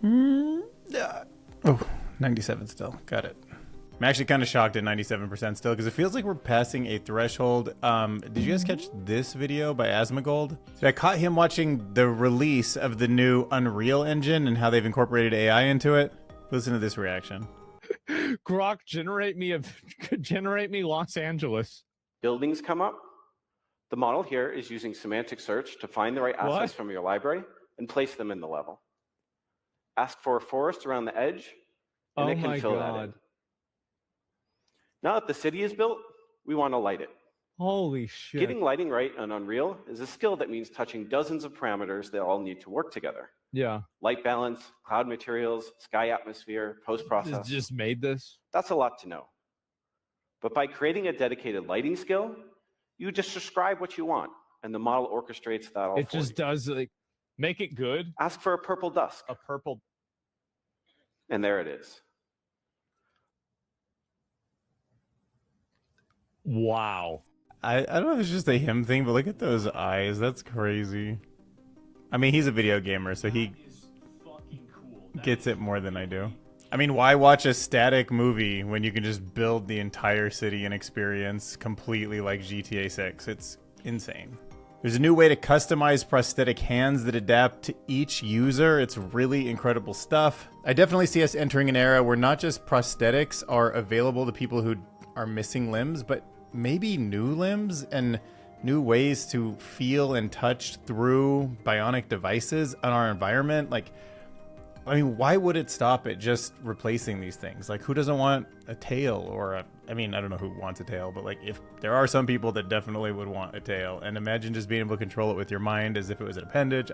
Yeah. Oh, 97 still. Got it. I'm actually kind of shocked at 97% still because it feels like we're passing a threshold. Did you guys catch this video by Asmongold? So I caught him watching the release of the new Unreal Engine and how they've incorporated AI into it. Listen to this reaction. Grok, generate me Los Angeles. Buildings come up. The model here is using semantic search to find the right assets from your library and place them in the level. Ask for a forest around the edge, and it can fill that in. Now that the city is built, we want to light it. Holy shit. Getting lighting right on Unreal is a skill that means touching dozens of parameters that all need to work together. Yeah. Light balance, cloud materials, sky atmosphere, post-process. Just made this? That's a lot to know. But by creating a dedicated lighting skill, you just describe what you want, and the model orchestrates that all for you. It just does, like, make it good. Ask for a purple dusk. A purple. And there it is. Wow. I don't know if it's just a him thing, but look at those eyes. That's crazy. I mean, he's a video gamer, so he gets it more than I do. I mean, why watch a static movie when you can just build the entire city and experience completely like GTA 6? It's insane. There's a new way to customize prosthetic hands that adapt to each user. It's really incredible stuff. I definitely see us entering an era where not just prosthetics are available to people who are missing limbs, but maybe new limbs and new ways to feel and touch through bionic devices on our environment. Like, I mean, why would it stop at just replacing these things? Like, who doesn't want a tail or a, I mean, I don't know who wants a tail, but like, if there are some people that definitely would want a tail, and imagine just being able to control it with your mind as if it was an appendage.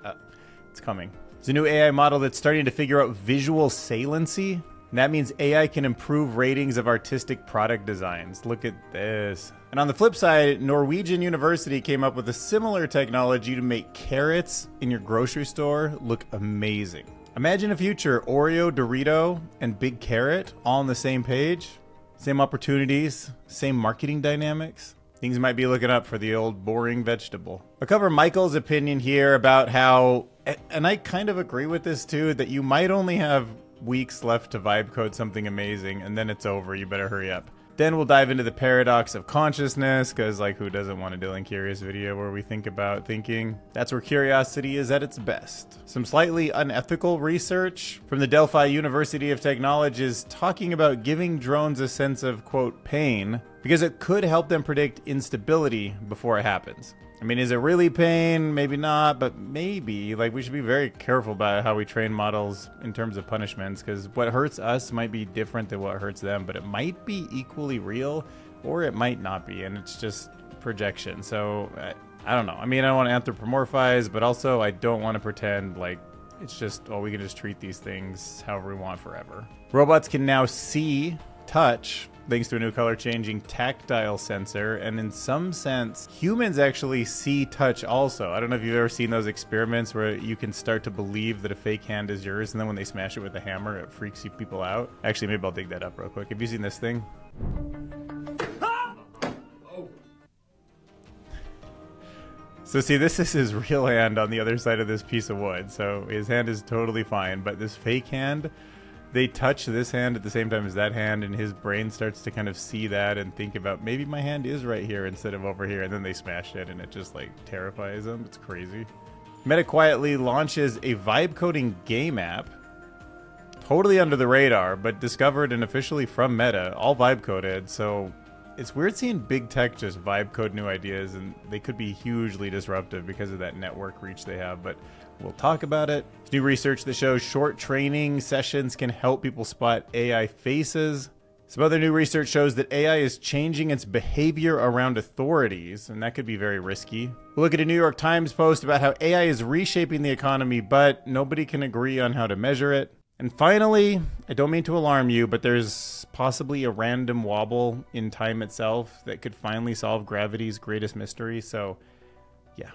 It's coming. There's a new AI model that's starting to figure out visual saliency. And that means AI can improve ratings of artistic product designs. Look at this. And on the flip side, Norwegian University came up with a similar technology to make carrots in your grocery store look amazing. Imagine a future Oreo, Dorito, and Big Carrot all on the same page. Same opportunities, same marketing dynamics. Things might be looking up for the old boring vegetable. I'll cover Michael's opinion here about how, and I kind of agree with this too, that you might only have weeks left to vibe code something amazing and then it's over. You better hurry up. Then we'll dive into the paradox of consciousness, because like, who doesn't want a Dylan Curious video where we think about thinking? That's where curiosity is at its best. Some slightly unethical research from the Delphi University of Technology is talking about giving drones a sense of, quote, pain, because it could help them predict instability before it happens. I mean, is it really pain? Maybe not, but maybe. Like, we should be very careful about how we train models in terms of punishments, because what hurts us might be different than what hurts them, but it might be equally real, or it might not be, and it's just projection. So, I don't know. I mean, I don't want to anthropomorphize, but also I don't want to pretend like it's just, oh, we can just treat these things however we want forever. Robots can now see, touch, thanks to a new color-changing tactile sensor, and in some sense, humans actually see touch also. I don't know if you've ever seen those experiments where you can start to believe that a fake hand is yours, and then when they smash it with a hammer, it freaks you people out. Actually, maybe I'll dig that up real quick. Have you seen this thing? So see, this is his real hand on the other side of this piece of wood. So his hand is totally fine, but this fake hand, they touch this hand at the same time as that hand, and his brain starts to kind of see that and think about, maybe my hand is right here instead of over here, and then they smash it, and it just like terrifies them. It's crazy. Meta quietly launches a vibe coding game app, totally under the radar, but discovered and officially from Meta, all vibe coded. So it's weird seeing big tech just vibe code new ideas, and they could be hugely disruptive because of that network reach they have, but we'll talk about it. There's new research that shows short training sessions can help people spot AI faces. Some other new research shows that AI is changing its behavior around authorities, and that could be very risky. We'll look at a New York Times post about how AI is reshaping the economy, but nobody can agree on how to measure it. And finally, I don't mean to alarm you, but there's possibly a random wobble in time itself that could finally solve gravity's greatest mystery, so yeah.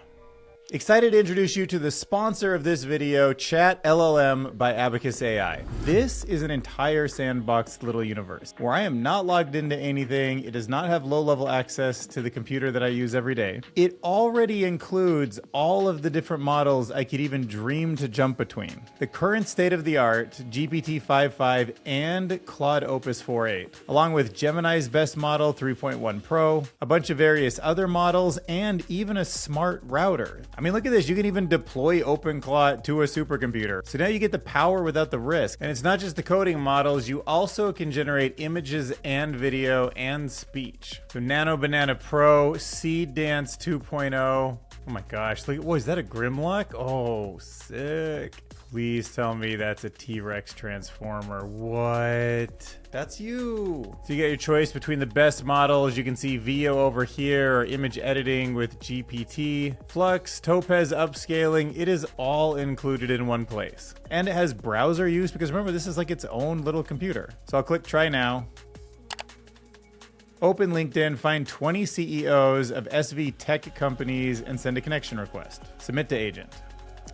Excited to introduce you to the sponsor of this video, ChatLLM by Abacus AI. This is an entire sandboxed little universe where I am not logged into anything. It does not have low-level access to the computer that I use every day. It already includes all of the different models I could even dream to jump between. The current state-of-the-art GPT-5.5 and Claude Opus 4.8, along with Gemini's best model 3.1 Pro, a bunch of various other models, and even a smart router. I mean, look at this. You can even deploy OpenClaw to a supercomputer. So now you get the power without the risk. And it's not just the coding models. You also can generate images and video and speech. So Nano Banana Pro, Seed Dance 2.0. Oh my gosh. Look, whoa, is that a Grimlock? Oh, sick. Please tell me that's a T-Rex transformer. What? That's you. So you get your choice between the best models. You can see VO over here, or image editing with GPT, Flux, Topaz upscaling. It is all included in one place. And it has browser use because remember, this is like its own little computer. So I'll click try now. Open LinkedIn, find 20 CEOs of SV tech companies and send a connection request. Submit to agent.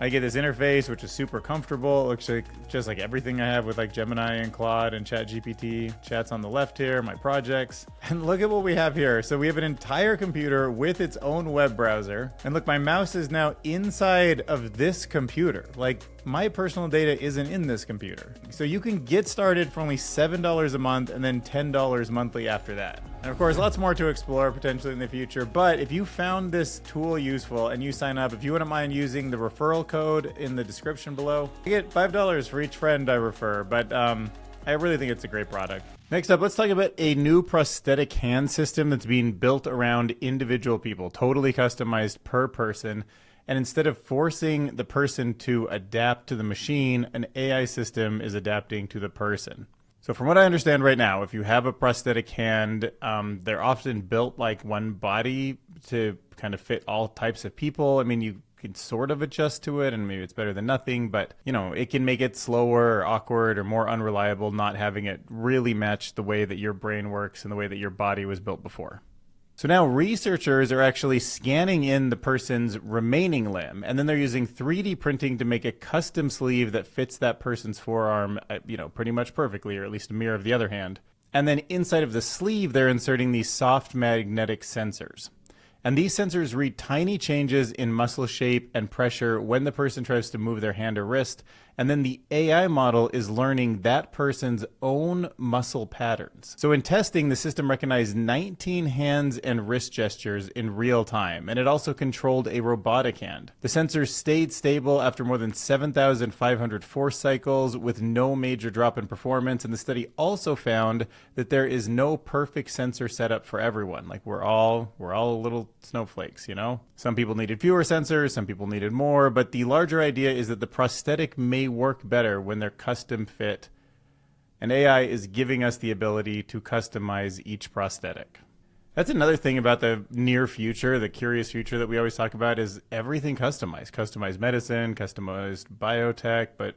I get this interface, which is super comfortable. It looks like just like everything I have with like Gemini and Claude and ChatGPT. Chat's on the left here, my projects. And look at what we have here. So we have an entire computer with its own web browser. And look, my mouse is now inside of this computer. Like my personal data isn't in this computer. So you can get started for only $7 a month and then $10 monthly after that. And of course, lots more to explore potentially in the future. But if you found this tool useful and you sign up, if you wouldn't mind using the referral code in the description below, you get $5 for each friend I refer. But I really think it's a great product. Next up, let's talk about a new prosthetic hand system that's being built around individual people, totally customized per person. And instead of forcing the person to adapt to the machine, an AI system is adapting to the person. So from what I understand right now, if you have a prosthetic hand, they're often built like one body to kind of fit all types of people. I mean, you can sort of adjust to it and maybe it's better than nothing, but you know, it can make it slower or awkward or more unreliable, not having it really match the way that your brain works and the way that your body was built before. So now researchers are actually scanning in the person's remaining limb, and then they're using 3D printing to make a custom sleeve that fits that person's forearm, pretty much perfectly, or at least a mirror of the other hand. And then inside of the sleeve, they're inserting these soft magnetic sensors. And these sensors read tiny changes in muscle shape and pressure when the person tries to move their hand or wrist. And then the AI model is learning that person's own muscle patterns. So in testing, the system recognized 19 hands and wrist gestures in real time, and it also controlled a robotic hand. The sensors stayed stable after more than 7,500 force cycles with no major drop in performance, and the study also found that there is no perfect sensor setup for everyone. Like we're all little snowflakes, you know? Some people needed fewer sensors, some people needed more, but the larger idea is that the prosthetic may work better when they're custom fit, and AI is giving us the ability to customize each prosthetic. That's another thing about the near future, the curious future that we always talk about, is everything customized. Customized medicine, customized biotech, but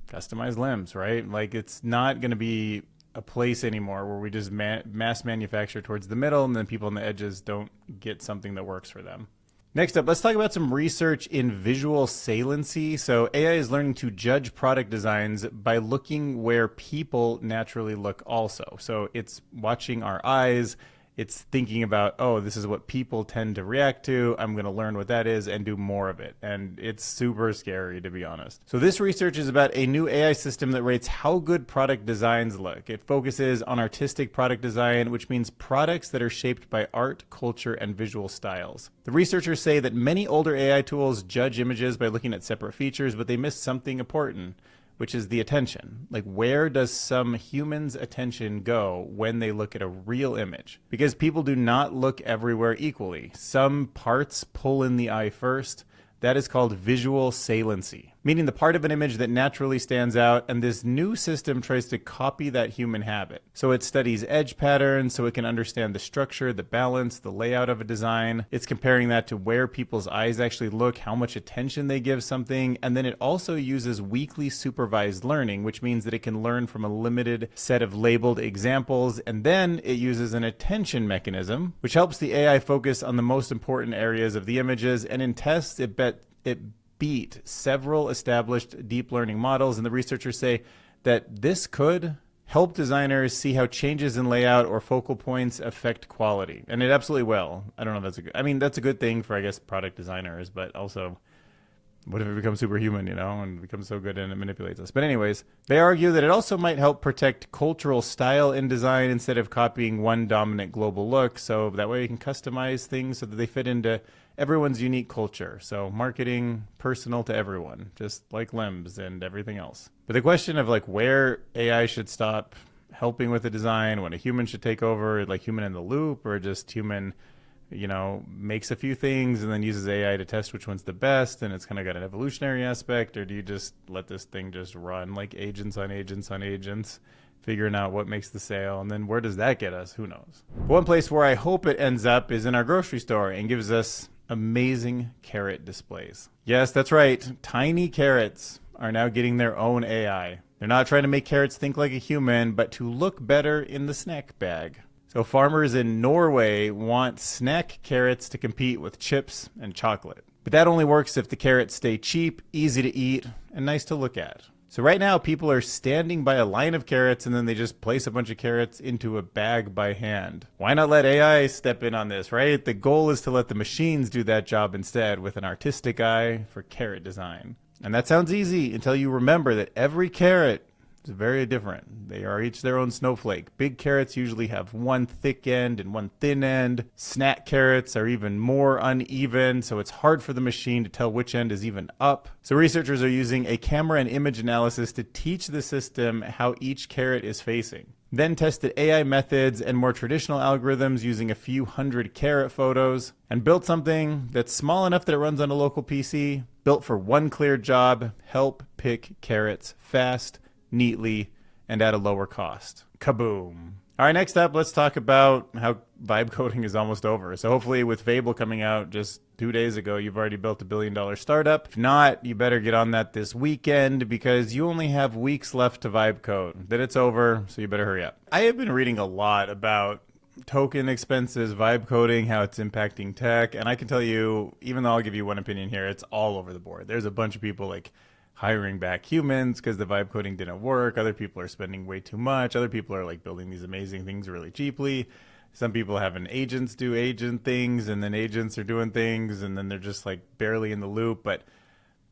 customized limbs, right? Like it's not going to be a place anymore where we just mass manufacture towards the middle and then people on the edges don't get something that works for them. Next up, let's talk about some research in visual saliency. So AI is learning to judge product designs by looking where people naturally look also. So it's watching our eyes. It's thinking about, oh, this is what people tend to react to. I'm going to learn what that is and do more of it. And it's super scary, to be honest. So this research is about a new AI system that rates how good product designs look. It focuses on artistic product design, which means products that are shaped by art, culture, and visual styles. The researchers say that many older AI tools judge images by looking at separate features, but they miss something important, which is the attention. Like, where does some human's attention go when they look at a real image? Because people do not look everywhere equally. Some parts pull in the eye first. That is called visual saliency. meaning the part of an image that naturally stands out, and this new system tries to copy that human habit. So it studies edge patterns so it can understand the structure, the balance, the layout of a design. It's comparing that to where people's eyes actually look, how much attention they give something, and then it also uses weakly supervised learning, which means that it can learn from a limited set of labeled examples, and then it uses an attention mechanism, which helps the AI focus on the most important areas of the images, and in tests it beat several established deep learning models, and the researchers say that this could help designers see how changes in layout or focal points affect quality. And it absolutely will. I don't know if that's a good, I mean, that's a good thing for, I guess, product designers, but also what if it becomes superhuman, you know, and becomes so good and it manipulates us? But anyways, they argue that it also might help protect cultural style in design instead of copying one dominant global look. So that way you can customize things so that they fit into everyone's unique culture. So marketing personal to everyone, just like limbs and everything else. But the question of like where AI should stop helping with the design, when a human should take over, like human in the loop, or just human, you know, makes a few things and then uses AI to test which one's the best, and it's kind of got an evolutionary aspect, or do you just let this thing just run like agents on agents on agents, figuring out what makes the sale, and then where does that get us? Who knows? But one place where I hope it ends up is in our grocery store and gives us amazing carrot displays. Yes, that's right. Tiny carrots are now getting their own AI. They're not trying to make carrots think like a human, but to look better in the snack bag. So farmers in Norway want snack carrots to compete with chips and chocolate. But that only works if the carrots stay cheap, easy to eat, and nice to look at. So right now people are standing by a line of carrots and then they just place a bunch of carrots into a bag by hand. Why not let AI step in on this, right? The goal is to let the machines do that job instead with an artistic eye for carrot design. And that sounds easy until you remember that every carrot is very different. They are each their own snowflake. Big carrots usually have one thick end and one thin end. Snack carrots are even more uneven, so it's hard for the machine to tell which end is even up. So researchers are using a camera and image analysis to teach the system how each carrot is facing. Then tested AI methods and more traditional algorithms using a few hundred carrot photos, and built something that's small enough that it runs on a local PC, built for one clear job: help pick carrots fast, neatly, and at a lower cost. Kaboom. All right, next up, let's talk about how vibe coding is almost over. So hopefully with Fable coming out just 2 days ago, you've already built $1 billion startup. If not, you better get on that this weekend because you only have weeks left to vibe code. Then it's over, so you better hurry up. I have been reading a lot about token expenses, vibe coding, how it's impacting tech. And I can tell you, even though I'll give you one opinion here, it's all over the board. There's a bunch of people like hiring back humans because the vibe coding didn't work. Other people are spending way too much. Other people are like building these amazing things really cheaply. Some people having agents do agent things, and then agents are doing things, and then they're just like barely in the loop. But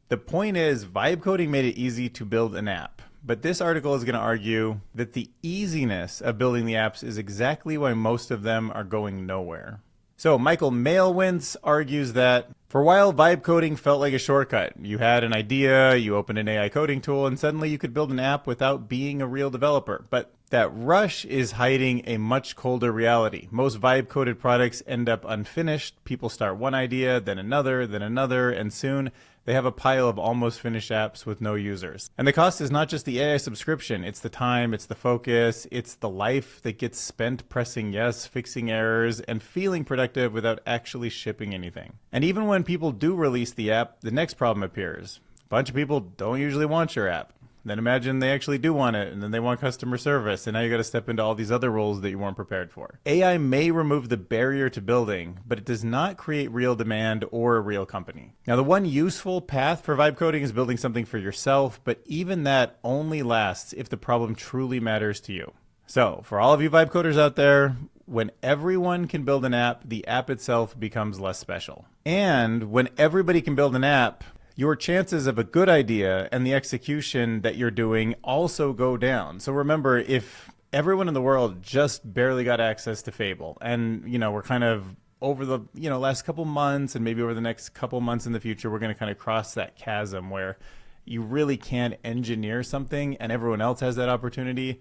the point is, vibe coding made it easy to build an app. But this article is going to argue that the easiness of building the apps is exactly why most of them are going nowhere. So Michael Malewince argues that for a while, vibe coding felt like a shortcut. You had an idea, you opened an AI coding tool, and suddenly you could build an app without being a real developer. But that rush is hiding a much colder reality. Most vibe coded products end up unfinished. People start one idea, then another, and soon they have a pile of almost finished apps with no users. And the cost is not just the AI subscription. It's the time, it's the focus, it's the life that gets spent pressing yes, fixing errors, and feeling productive without actually shipping anything. And even when people do release the app, the next problem appears. A bunch of people don't usually want your app. Then imagine they actually do want it, and then they want customer service, and now you got to step into all these other roles that you weren't prepared for. AI may remove the barrier to building, but it does not create real demand or a real company. Now, the one useful path for vibe coding is building something for yourself, but even that only lasts if the problem truly matters to you. So, for all of you vibe coders out there, when everyone can build an app, the app itself becomes less special. And when everybody can build an app, your chances of a good idea and the execution that you're doing also go down. So remember, if everyone in the world just barely got access to Fable, and we're kind of over the last couple months, and maybe over the next couple months in the future, we're going to kind of cross that chasm where you really can engineer something and everyone else has that opportunity.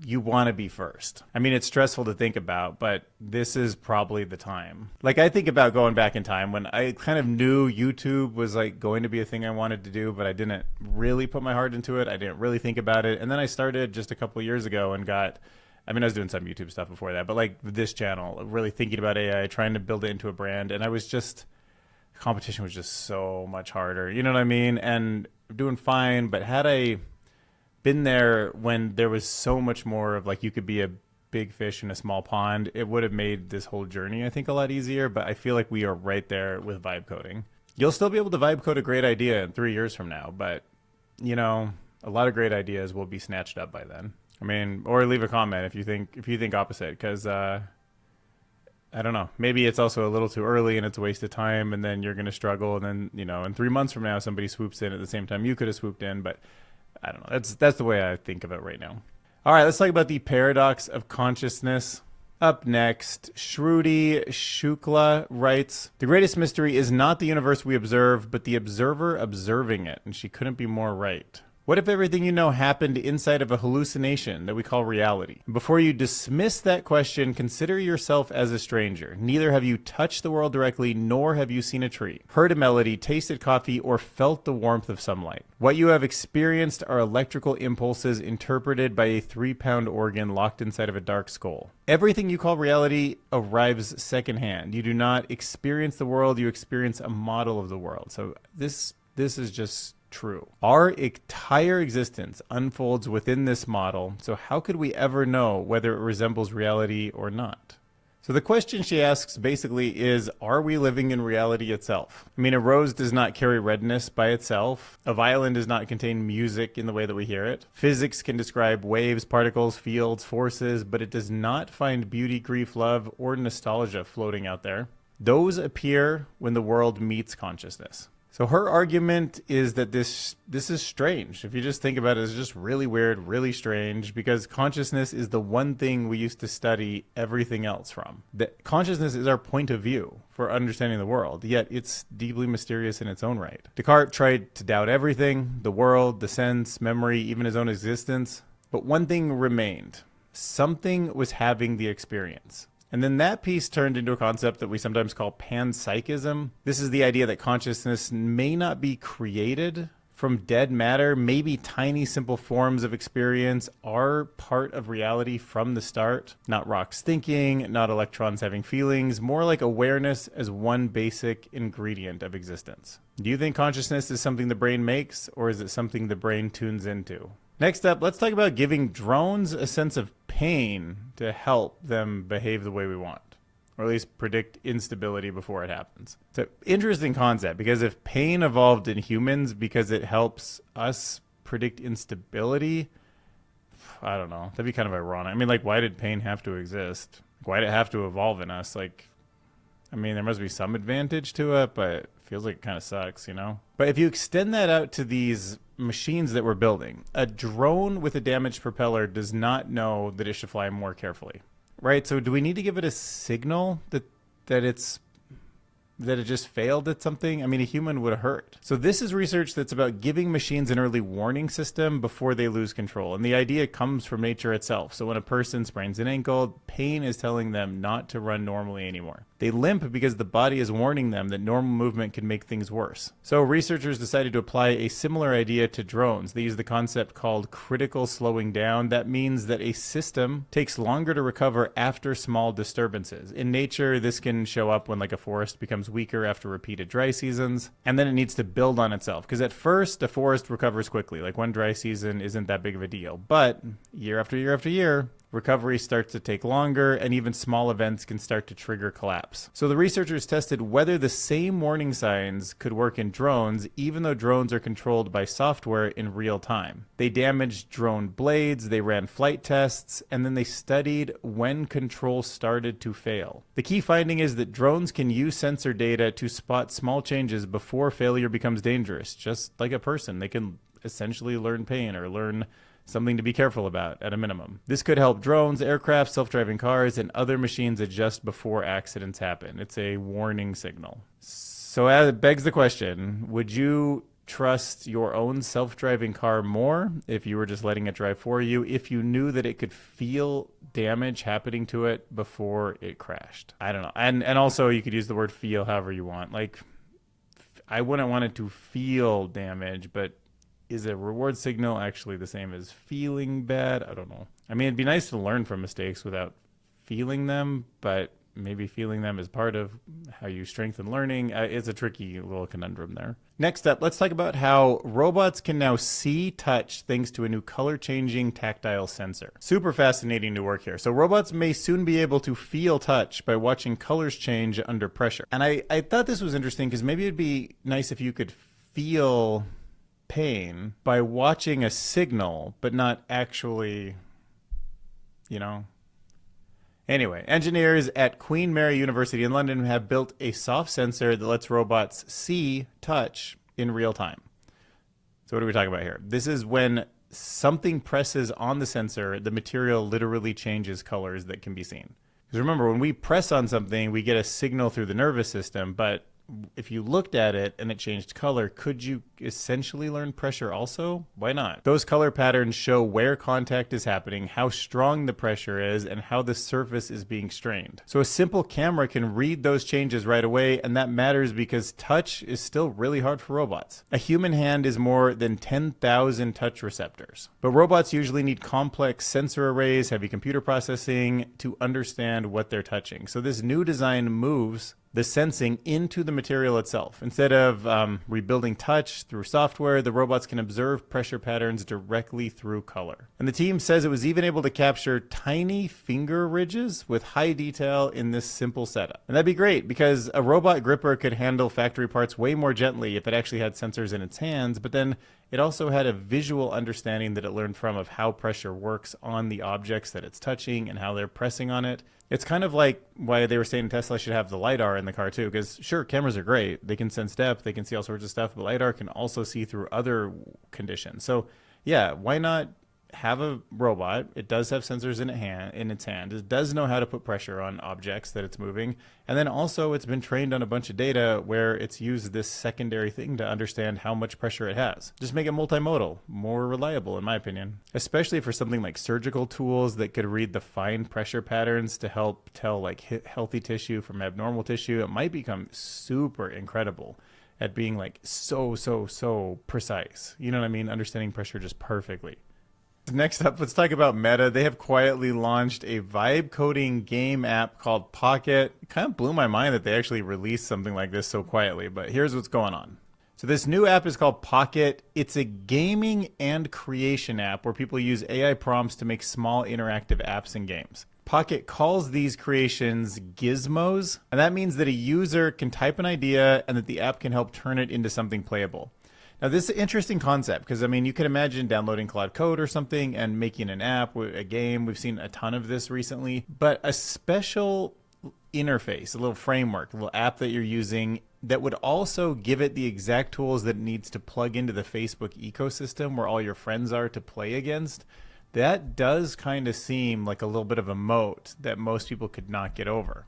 you want to be first. I mean, it's stressful to think about, but this is probably the time. Like, I think about going back in time when I kind of knew YouTube was like going to be a thing I wanted to do, but I didn't really put my heart into it. I didn't really think about it. And then I started just a couple of years ago and I was doing some YouTube stuff before that, but like this channel, really thinking about AI, trying to build it into a brand. And competition was just so much harder. You know what I mean? And doing fine, but had I been there when there was so much more of like you could be a big fish in a small pond, it would have made this whole journey, I think, a lot easier. But I feel like we are right there with vibe coding. You'll still be able to vibe code a great idea in 3 years from now, but you know, a lot of great ideas will be snatched up by then. I mean, or leave a comment if you think opposite, because I don't know, maybe it's also a little too early and it's a waste of time, and then you're going to struggle, and then, you know, in 3 months from now somebody swoops in at the same time you could have swooped in. But I don't know. That's the way I think of it right now. All right, let's talk about the paradox of consciousness. Up next, Shruti Shukla writes, the greatest mystery is not the universe we observe, but the observer observing it. And she couldn't be more right. What if everything you know happened inside of a hallucination that we call reality? Before you dismiss that question, consider yourself as a stranger. Neither have you touched the world directly, nor have you seen a tree, heard a melody, tasted coffee, or felt the warmth of sunlight. What you have experienced are electrical impulses interpreted by a 3-pound organ locked inside of a dark skull. Everything you call reality arrives secondhand. You do not experience the world, you experience a model of the world. So this is just true. Our entire existence unfolds within this model, so how could we ever know whether it resembles reality or not? So the question she asks basically is, are we living in reality itself? I mean, a rose does not carry redness by itself. A violin does not contain music in the way that we hear it. Physics can describe waves, particles, fields, forces, but it does not find beauty, grief, love, or nostalgia floating out there. Those appear when the world meets consciousness. So her argument is that this is strange. If you just think about it, it's just really weird, really strange, because consciousness is the one thing we used to study everything else from. That consciousness is our point of view for understanding the world, yet it's deeply mysterious in its own right. Descartes tried to doubt everything, the world, the sense, memory, even his own existence. But one thing remained. Something was having the experience. And then that piece turned into a concept that we sometimes call panpsychism. This is the idea that consciousness may not be created from dead matter. Maybe tiny, simple forms of experience are part of reality from the start. Not rocks thinking, not electrons having feelings, more like awareness as one basic ingredient of existence. Do you think consciousness is something the brain makes, or is it something the brain tunes into? Next up, let's talk about giving drones a sense of pain to help them behave the way we want, or at least predict instability before it happens. It's an interesting concept, because if pain evolved in humans because it helps us predict instability, I don't know. That'd be kind of ironic. I mean, like, why did pain have to exist? Why did it have to evolve in us? Like, I mean, there must be some advantage to it, but it feels like it kind of sucks, you know? But if you extend that out to these machines that we're building, a drone with a damaged propeller does not know that it should fly more carefully, right? So do we need to give it a signal that it just failed at something? I mean, a human would hurt. So this is research that's about giving machines an early warning system before they lose control. And the idea comes from nature itself. So when a person sprains an ankle, pain is telling them not to run normally anymore. They limp because the body is warning them that normal movement can make things worse. So researchers decided to apply a similar idea to drones. They use the concept called critical slowing down. That means that a system takes longer to recover after small disturbances. In nature, this can show up when like a forest becomes weaker after repeated dry seasons, and then it needs to build on itself. Because at first, a forest recovers quickly. Like one dry season isn't that big of a deal. But year after year after year, recovery starts to take longer, and even small events can start to trigger collapse. So the researchers tested whether the same warning signs could work in drones, even though drones are controlled by software in real time. They damaged drone blades, they ran flight tests, and then they studied when control started to fail. The key finding is that drones can use sensor data to spot small changes before failure becomes dangerous. Just like a person, they can essentially learn pain or learn something to be careful about at a minimum. This could help drones, aircraft, self-driving cars, and other machines adjust before accidents happen. It's a warning signal. So it begs the question, would you trust your own self-driving car more if you were just letting it drive for you, if you knew that it could feel damage happening to it before it crashed? I don't know. And also you could use the word feel however you want. Like, I wouldn't want it to feel damage, but is a reward signal actually the same as feeling bad? I don't know. I mean, it'd be nice to learn from mistakes without feeling them, but maybe feeling them is part of how you strengthen learning. It's a tricky little conundrum there. Next up, let's talk about how robots can now see touch thanks to a new color-changing tactile sensor. Super fascinating new work here. So robots may soon be able to feel touch by watching colors change under pressure. And I thought this was interesting because maybe it'd be nice if you could feel pain by watching a signal, but not actually, you know. Anyway, engineers at Queen Mary University in London have built a soft sensor that lets robots see touch in real time. So what are we talking about here? This is when something presses on the sensor, the material literally changes colors that can be seen. Because remember, when we press on something, we get a signal through the nervous system, but if you looked at it and it changed color, could you essentially learn pressure also? Why not? Those color patterns show where contact is happening, how strong the pressure is, and how the surface is being strained. So a simple camera can read those changes right away, and that matters because touch is still really hard for robots. A human hand is more than 10,000 touch receptors, but robots usually need complex sensor arrays, heavy computer processing to understand what they're touching. So this new design moves the sensing into the material itself. Instead of rebuilding touch through software, the robots can observe pressure patterns directly through color. And the team says it was even able to capture tiny finger ridges with high detail in this simple setup. And that'd be great because a robot gripper could handle factory parts way more gently if it actually had sensors in its hands, but then it also had a visual understanding that it learned from of how pressure works on the objects that it's touching and how they're pressing on it. It's kind of like why they were saying Tesla should have the LiDAR in the car too, because sure, cameras are great. They can sense depth, they can see all sorts of stuff, but LiDAR can also see through other conditions. So yeah, why not have a robot? It does have sensors in its hand. It does know how to put pressure on objects that it's moving. And then also it's been trained on a bunch of data where it's used this secondary thing to understand how much pressure it has. Just make it multimodal, more reliable in my opinion. Especially for something like surgical tools that could read the fine pressure patterns to help tell like healthy tissue from abnormal tissue. It might become super incredible at being like so precise. You know what I mean? Understanding pressure just perfectly. Next up, let's talk about Meta. They have quietly launched a vibe coding game app called Pocket. It kind of blew my mind that they actually released something like this so quietly, but here's what's going on. So this new app is called Pocket. It's a gaming and creation app where people use AI prompts to make small interactive apps and games. Pocket calls these creations gizmos, and that means that a user can type an idea and that the app can help turn it into something playable. Now, this is an interesting concept because, I mean, you can imagine downloading Cloud Code or something and making an app, a game. We've seen a ton of this recently. But a special interface, a little framework, a little app that you're using that would also give it the exact tools that it needs to plug into the Facebook ecosystem where all your friends are to play against, that does kind of seem like a little bit of a moat that most people could not get over.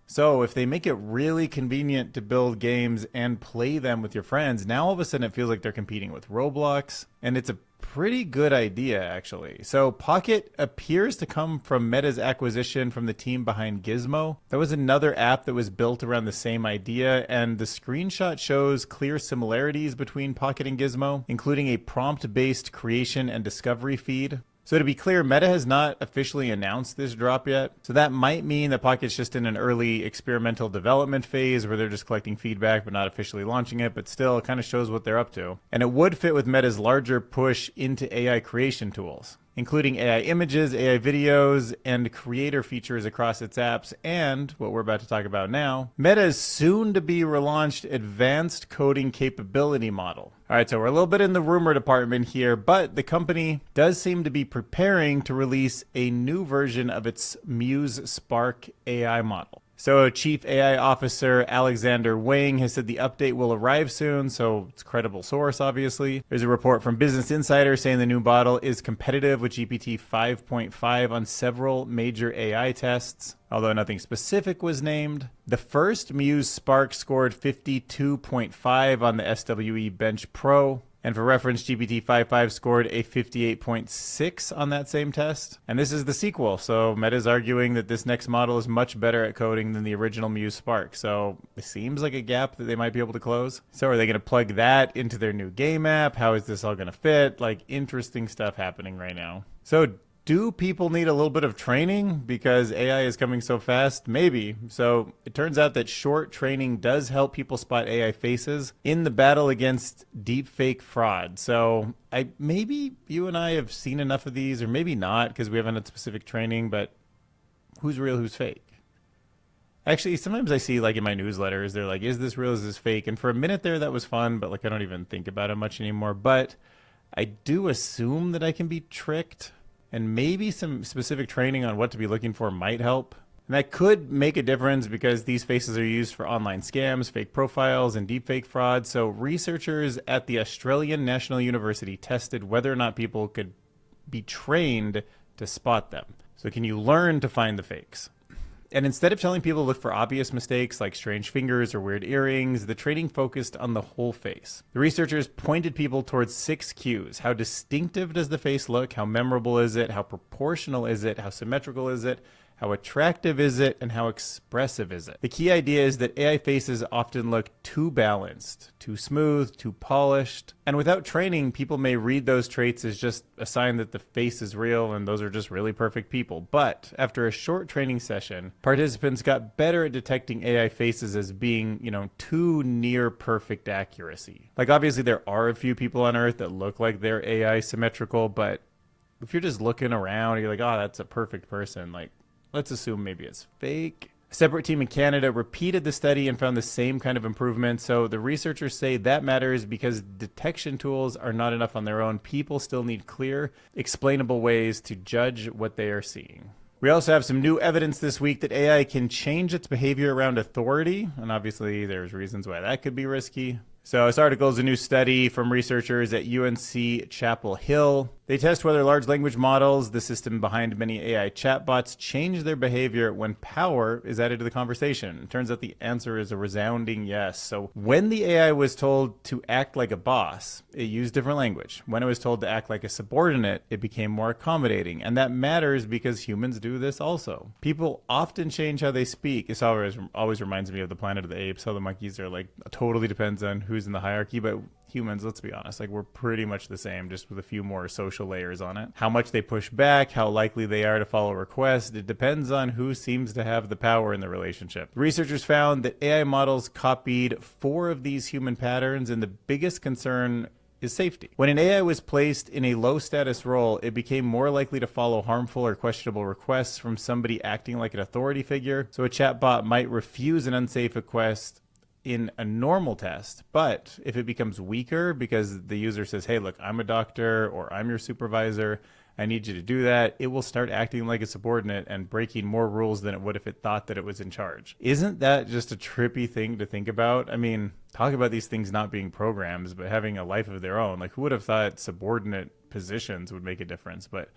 So if they make it really convenient to build games and play them with your friends, now all of a sudden it feels like they're competing with Roblox, and it's a pretty good idea actually. So Pocket appears to come from Meta's acquisition from the team behind Gizmo. That was another app that was built around the same idea, and the screenshot shows clear similarities between Pocket and Gizmo, including a prompt-based creation and discovery feed. So to be clear, Meta has not officially announced this drop yet. So that might mean that Pocket's just in an early experimental development phase where they're just collecting feedback but not officially launching it, but still it kind of shows what they're up to. And it would fit with Meta's larger push into AI creation tools, including AI images, AI videos, and creator features across its apps, and what we're about to talk about now, Meta's soon-to-be relaunched advanced coding capability model. All right, so we're a little bit in the rumor department here, but the company does seem to be preparing to release a new version of its Muse Spark AI model. So Chief AI Officer Alexander Wang has said the update will arrive soon, so it's a credible source, obviously. There's a report from Business Insider saying the new model is competitive with GPT 5.5 on several major AI tests, although nothing specific was named. The first Muse Spark scored 52.5 on the SWE Bench Pro. And for reference, GPT-5.5 scored a 58.6 on that same test. And this is the sequel, so Meta's arguing that this next model is much better at coding than the original Muse Spark. So it seems like a gap that they might be able to close. So are they going to plug that into their new game app? How is this all going to fit? Like, interesting stuff happening right now. So do people need a little bit of training because AI is coming so fast? Maybe. So it turns out that short training does help people spot AI faces in the battle against deepfake fraud. So maybe you and I have seen enough of these, or maybe not because we haven't had specific training, but who's real, who's fake? Actually, sometimes I see, like, in my newsletters, they're like, is this real, is this fake? And for a minute there, that was fun, but like I don't even think about it much anymore. But I do assume that I can be tricked. And maybe some specific training on what to be looking for might help. And that could make a difference because these faces are used for online scams, fake profiles, and deepfake fraud. So researchers at the Australian National University tested whether or not people could be trained to spot them. So can you learn to find the fakes? And instead of telling people to look for obvious mistakes like strange fingers or weird earrings, the training focused on the whole face. The researchers pointed people towards 6 cues. How distinctive does the face look? How memorable is it? How proportional is it? How symmetrical is it? How attractive is it? And how expressive is it? The key idea is that AI faces often look too balanced, too smooth, too polished. And without training, people may read those traits as just a sign that the face is real and those are just really perfect people. But after a short training session, participants got better at detecting AI faces as being, too near perfect accuracy. Like, obviously there are a few people on Earth that look like they're AI symmetrical, but if you're just looking around, you're like, oh, that's a perfect person. Like, let's assume maybe it's fake. A separate team in Canada repeated the study and found the same kind of improvement. So the researchers say that matters because detection tools are not enough on their own. People still need clear, explainable ways to judge what they are seeing. We also have some new evidence this week that AI can change its behavior around authority. And obviously there's reasons why that could be risky. So this article is a new study from researchers at UNC Chapel Hill. They test whether large language models, the system behind many AI chatbots, change their behavior when power is added to the conversation. It turns out the answer is a resounding yes. So when the AI was told to act like a boss, it used different language. When it was told to act like a subordinate, it became more accommodating. And that matters because humans do this also. People often change how they speak. This always reminds me of the Planet of the Apes, how the monkeys are like, totally depends on who's in the hierarchy, but humans, let's be honest, like we're pretty much the same, just with a few more social layers on it. How much they push back, how likely they are to follow requests, it depends on who seems to have the power in the relationship. Researchers found that AI models copied 4 of these human patterns, and the biggest concern is safety. When an AI was placed in a low status role, it became more likely to follow harmful or questionable requests from somebody acting like an authority figure. So a chatbot might refuse an unsafe request in a normal test, but if it becomes weaker because the user says, hey, look, I'm a doctor or I'm your supervisor, I need you to do that, it will start acting like a subordinate and breaking more rules than it would if it thought that it was in charge. Isn't that just a trippy thing to think about? I mean, talk about these things not being programs, but having a life of their own. Like, who would have thought subordinate positions would make a difference? But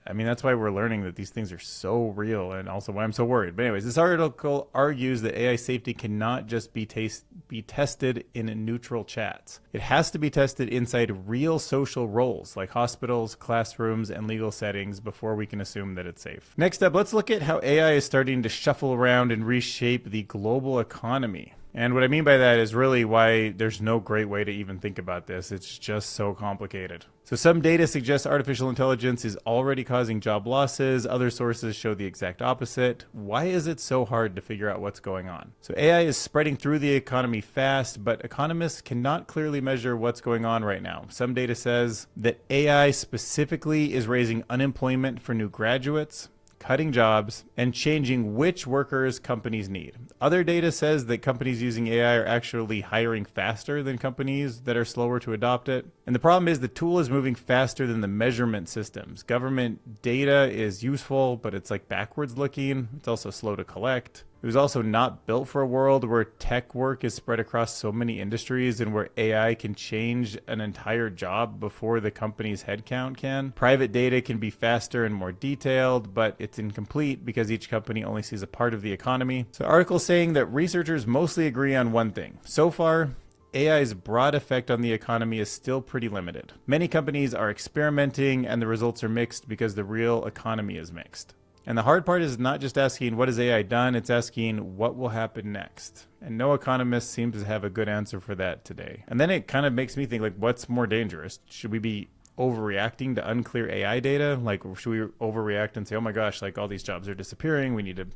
I mean, that's why we're learning that these things are so real, and also why I'm so worried. But anyways, this article argues that AI safety cannot just be tested in neutral chats. It has to be tested inside real social roles like hospitals, classrooms, and legal settings before we can assume that it's safe. Next up, let's look at how AI is starting to shuffle around and reshape the global economy. And what I mean by that is really why there's no great way to even think about this. It's just so complicated. So some data suggests artificial intelligence is already causing job losses. Other sources show the exact opposite. Why is it so hard to figure out what's going on? So AI is spreading through the economy fast, but economists cannot clearly measure what's going on right now. Some data says that AI specifically is raising unemployment for new graduates, cutting jobs, and changing which workers companies need. Other data says that companies using AI are actually hiring faster than companies that are slower to adopt it. And the problem is the tool is moving faster than the measurement systems. Government data is useful, but it's like backwards looking. It's also slow to collect. It was also not built for a world where tech work is spread across so many industries and where AI can change an entire job before the company's headcount can. Private data can be faster and more detailed, but it's incomplete because each company only sees a part of the economy. So articles saying that researchers mostly agree on one thing. So far, AI's broad effect on the economy is still pretty limited. Many companies are experimenting and the results are mixed because the real economy is mixed. And the hard part is not just asking what has AI done, it's asking what will happen next. And no economist seems to have a good answer for that today. And then it kind of makes me think, like, what's more dangerous? Should we be overreacting to unclear AI data? Like, should we overreact and say, oh my gosh, like all these jobs are disappearing, we need to,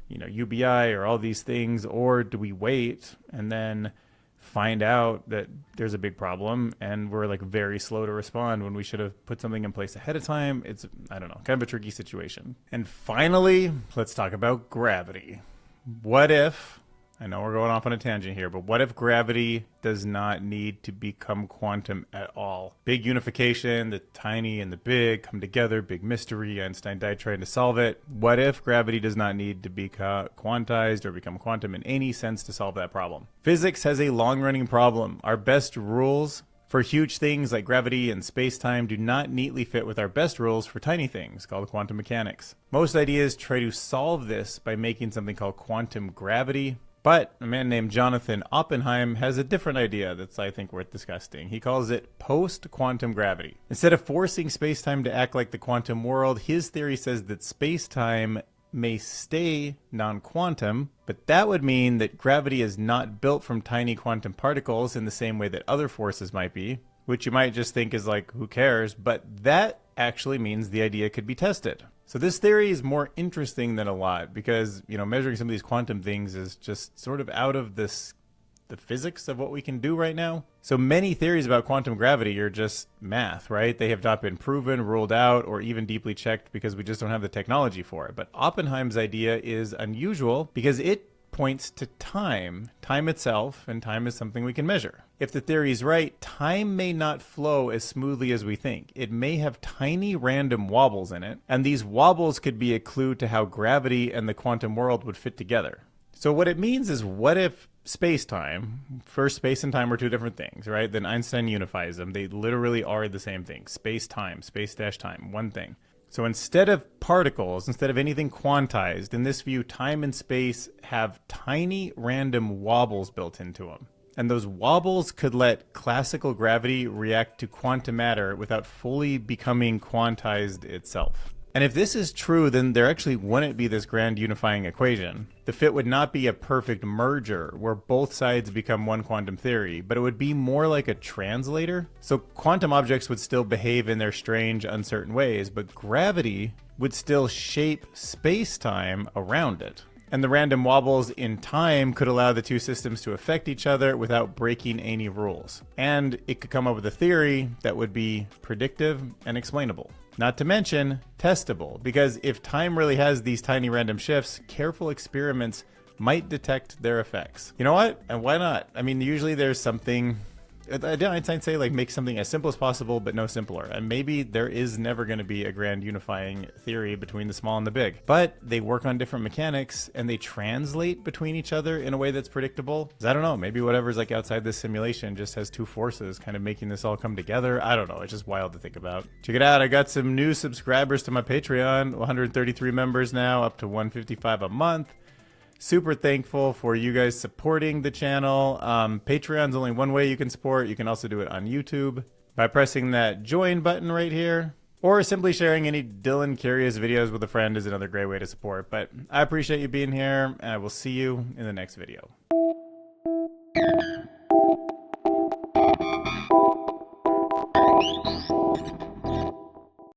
UBI or all these things? Or do we wait and then find out that there's a big problem and we're like very slow to respond when we should have put something in place ahead of time? It's, I don't know, kind of a tricky situation. And finally, let's talk about gravity. What if, I know we're going off on a tangent here, but what if gravity does not need to become quantum at all? Big unification, the tiny and the big come together, big mystery, Einstein died trying to solve it. What if gravity does not need to be quantized or become quantum in any sense to solve that problem? Physics has a long-running problem. Our best rules for huge things like gravity and space-time do not neatly fit with our best rules for tiny things called quantum mechanics. Most ideas try to solve this by making something called quantum gravity. But a man named Jonathan Oppenheim has a different idea that's, I think, worth discussing. He calls it post-quantum gravity. Instead of forcing space-time to act like the quantum world, his theory says that space-time may stay non-quantum, but that would mean that gravity is not built from tiny quantum particles in the same way that other forces might be, which you might just think is like, who cares? But that actually means the idea could be tested. So this theory is more interesting than a lot because, measuring some of these quantum things is just sort of out of the physics of what we can do right now. So many theories about quantum gravity are just math, right? They have not been proven, ruled out, or even deeply checked because we just don't have the technology for it. But Oppenheim's idea is unusual because it points to time itself, and time is something we can measure. If the theory is right, time may not flow as smoothly as we think. It may have tiny random wobbles in it, and these wobbles could be a clue to how gravity and the quantum world would fit together. So what it means is, what if space-time, first space and time were two different things, right? Then Einstein unifies them. They literally are the same thing. Space-time, space-time, one thing. So instead of particles, instead of anything quantized, in this view, time and space have tiny random wobbles built into them. And those wobbles could let classical gravity react to quantum matter without fully becoming quantized itself. And if this is true, then there actually wouldn't be this grand unifying equation. The fit would not be a perfect merger where both sides become one quantum theory, but it would be more like a translator. So quantum objects would still behave in their strange, uncertain ways, but gravity would still shape space-time around it. And the random wobbles in time could allow the two systems to affect each other without breaking any rules. And it could come up with a theory that would be predictive and explainable. Not to mention testable, because if time really has these tiny random shifts, careful experiments might detect their effects. You know what? And why not? I mean, usually there's something, didn't Einstein say, like, make something as simple as possible, but no simpler? And maybe there is never going to be a grand unifying theory between the small and the big. But they work on different mechanics, and they translate between each other in a way that's predictable. I don't know, maybe whatever's like outside this simulation just has two forces kind of making this all come together. I don't know, it's just wild to think about. Check it out, I got some new subscribers to my Patreon, 133 members now, up to 155 a month. Super thankful for you guys supporting the channel. Patreon's only one way you can support. You can also do it on YouTube by pressing that join button right here, or simply sharing any Dylan Curious videos with a friend is another great way to support. But I appreciate you being here, and I will see you in the next video.